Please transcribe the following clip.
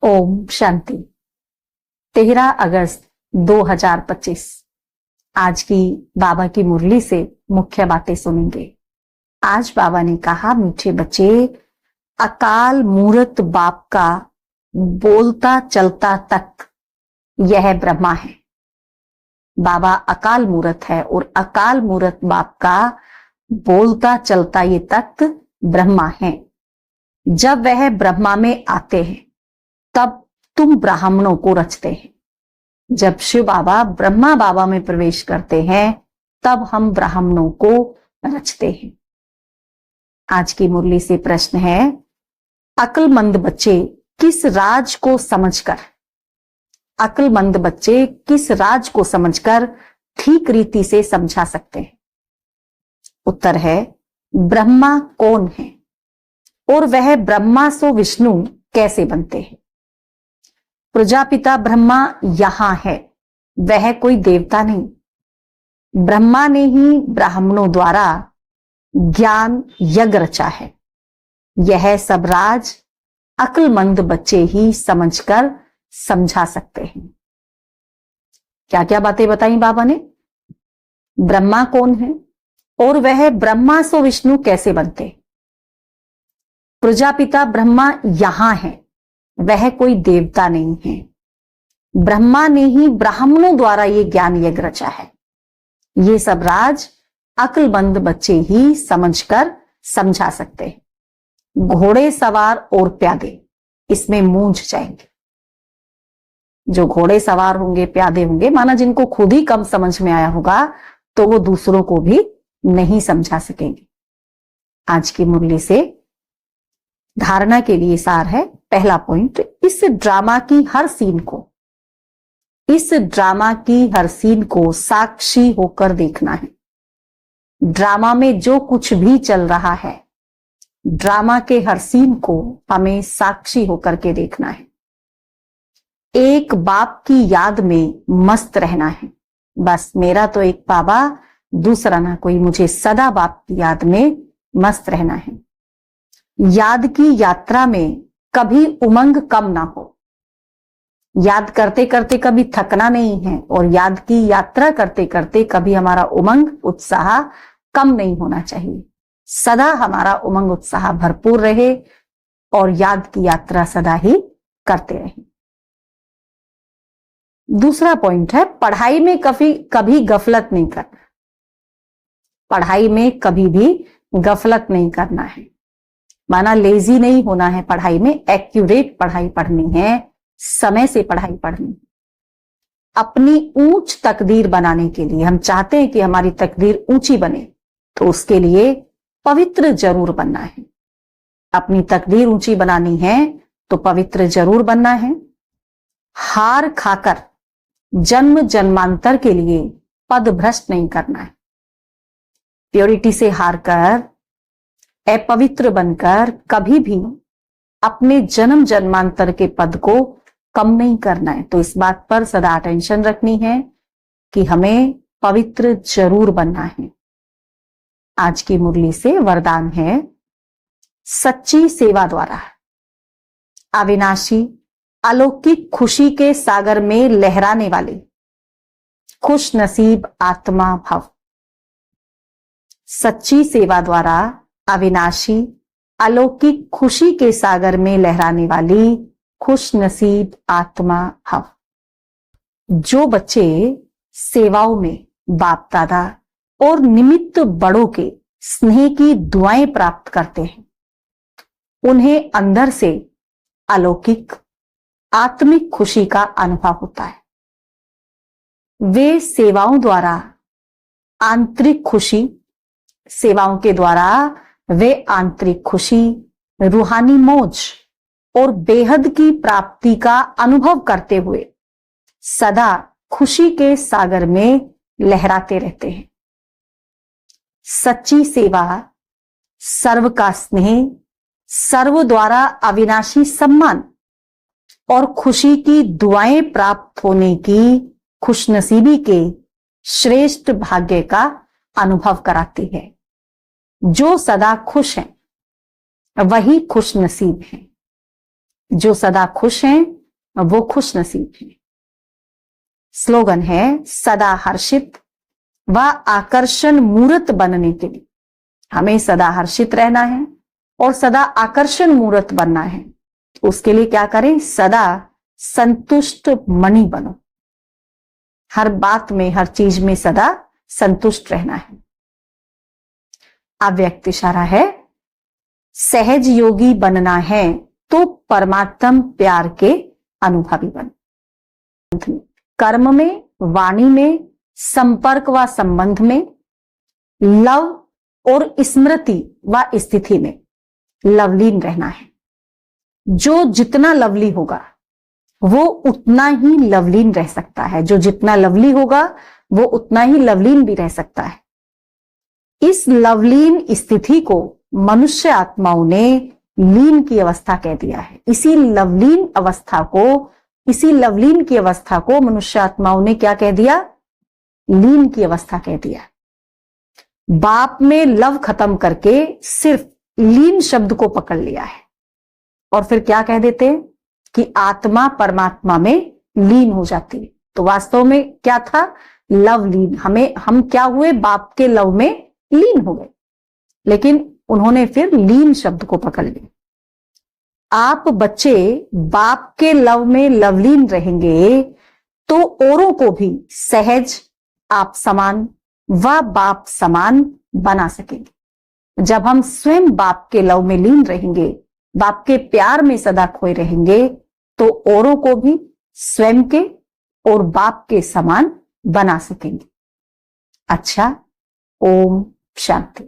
ओम शांति। 13 अगस्त 2025 आज की बाबा की मुरली से मुख्य बातें सुनेंगे। आज बाबा ने कहा, मीठे बच्चे, अकाल मूरत बाप का बोलता चलता तक यह ब्रह्मा है। बाबा अकाल मूरत है और अकाल मूरत बाप का बोलता चलता ये तख्त ब्रह्मा है। जब वह ब्रह्मा में आते हैं तब तुम ब्राह्मणों को रचते हैं। जब शिव बाबा ब्रह्मा बाबा में प्रवेश करते हैं तब हम ब्राह्मणों को रचते हैं। आज की मुरली से प्रश्न है, अक्लमंद बच्चे किस राज को समझकर, अक्लमंद बच्चे किस राज को समझकर ठीक रीति से समझा सकते हैं? उत्तर है, ब्रह्मा कौन है और वह ब्रह्मा सो विष्णु कैसे बनते हैं। प्रजापिता ब्रह्मा यहां है, वह कोई देवता नहीं। ब्रह्मा ने ही ब्राह्मणों द्वारा ज्ञान यज्ञ रचा है। यह सब राज अक्लमंद बच्चे ही समझकर समझा सकते हैं। क्या क्या बातें बताई बाबा ने? ब्रह्मा कौन है और वह ब्रह्मा सो विष्णु कैसे बनते। प्रजापिता ब्रह्मा यहां है, वह कोई देवता नहीं है। ब्रह्मा ने ही ब्राह्मणों द्वारा ये ज्ञान यज्ञ रचा है। ये सब राज अक्लमंद बच्चे ही समझकर समझा सकते हैं। घोड़े सवार और प्यादे इसमें मूंझ जाएंगे। जो घोड़े सवार होंगे, प्यादे होंगे, माना जिनको खुद ही कम समझ में आया होगा तो वो दूसरों को भी नहीं समझा सकेंगे। आज की मुरली से धारणा के लिए सार है। पहला पॉइंट, इस ड्रामा की हर सीन को साक्षी होकर देखना है। ड्रामा में जो कुछ भी चल रहा है, ड्रामा के हर सीन को हमें साक्षी होकर के देखना है। एक बाप की याद में मस्त रहना है। बस मेरा तो एक बाबा, दूसरा ना कोई, मुझे सदा बाप की याद में मस्त रहना है। याद की यात्रा में कभी उमंग कम ना हो। याद करते करते कभी थकना नहीं है और याद की यात्रा करते करते कभी हमारा उमंग उत्साह कम नहीं होना चाहिए। सदा हमारा उमंग उत्साह भरपूर रहे और याद की यात्रा सदा ही करते रहे। दूसरा पॉइंट है, पढ़ाई में कभी गफलत नहीं करना। पढ़ाई में कभी भी गफलत नहीं करना है। माना लेजी नहीं होना है। पढ़ाई में एक्यूरेट पढ़ाई पढ़नी है, समय से पढ़ाई पढ़नी है। अपनी ऊंच तकदीर बनाने के लिए, हम चाहते हैं कि हमारी तकदीर ऊंची बने, तो उसके लिए पवित्र जरूर बनना है। अपनी तकदीर ऊंची बनानी है तो पवित्र जरूर बनना है। हार खाकर जन्म जन्मांतर के लिए पद भ्रष्ट नहीं करना है। प्योरिटी से हार कर, अपवित्र बनकर कभी भी अपने जन्म जन्मांतर के पद को कम नहीं करना है। तो इस बात पर सदा अटेंशन रखनी है कि हमें पवित्र जरूर बनना है। आज की मुरली से वरदान है, सच्ची सेवा द्वारा अविनाशी अलौकिक खुशी के सागर में लहराने वाले खुश नसीब आत्मा भव। सच्ची सेवा द्वारा अविनाशी अलौकिक खुशी के सागर में लहराने वाली खुश नसीब आत्मा भव। जो बच्चे सेवाओं में बाप दादा और निमित्त बड़ों के स्नेह की दुआएं प्राप्त करते हैं, उन्हें अंदर से अलौकिक आत्मिक खुशी का अनुभव होता है। वे सेवाओं द्वारा आंतरिक खुशी, सेवाओं के द्वारा वे आंतरिक खुशी, रूहानी मौज और बेहद की प्राप्ति का अनुभव करते हुए सदा खुशी के सागर में लहराते रहते हैं। सच्ची सेवा, सर्व का स्नेह, सर्व द्वारा अविनाशी सम्मान और खुशी की दुआएं प्राप्त होने की खुशनसीबी के श्रेष्ठ भाग्य का अनुभव कराती है। जो सदा खुश हैं वही खुश नसीब हैं। जो सदा खुश हैं वो खुश नसीब हैं। स्लोगन है सदा हर्षित व आकर्षण मूर्त बनने के लिए हमें सदा हर्षित रहना है और सदा आकर्षण मूर्त बनना है। उसके लिए क्या करें? सदा संतुष्ट मणि बनो। हर बात में, हर चीज में सदा संतुष्ट रहना है। अव्यक्त इशारा है सहज योगी बनना है तो परमात्म प्यार के अनुभवी बनो। कर्म में, वाणी में, संपर्क व संबंध में, लव और स्मृति व स्थिति में लवलीन रहना है। जो जितना लवली होगा वो उतना ही लवलीन रह सकता है। जो जितना लवली होगा वो उतना ही लवलीन भी रह सकता है। इस लवलीन स्थिति को मनुष्य आत्माओं ने लीन की अवस्था कह दिया है। इसी लवलीन की अवस्था को मनुष्य आत्माओं ने क्या कह दिया? लीन की अवस्था कह दिया। बाप में लव खत्म करके सिर्फ लीन शब्द को पकड़ लिया है और फिर क्या कह देते हैं कि आत्मा परमात्मा में लीन हो जाती है। तो वास्तव में क्या था? लव लीन। हम क्या हुए? बाप के लव में लीन हो गए, लेकिन उन्होंने फिर लीन शब्द को पकड़ लिया। आप बच्चे बाप के लव में लवलीन रहेंगे तो औरों को भी सहज, आप समान व बाप समान बना सकेंगे। जब हम स्वयं बाप के लव में लीन रहेंगे, बाप के प्यार में सदा खोए रहेंगे, तो औरों को भी स्वयं के और बाप के समान बना सकेंगे। अच्छा, ओम शांति।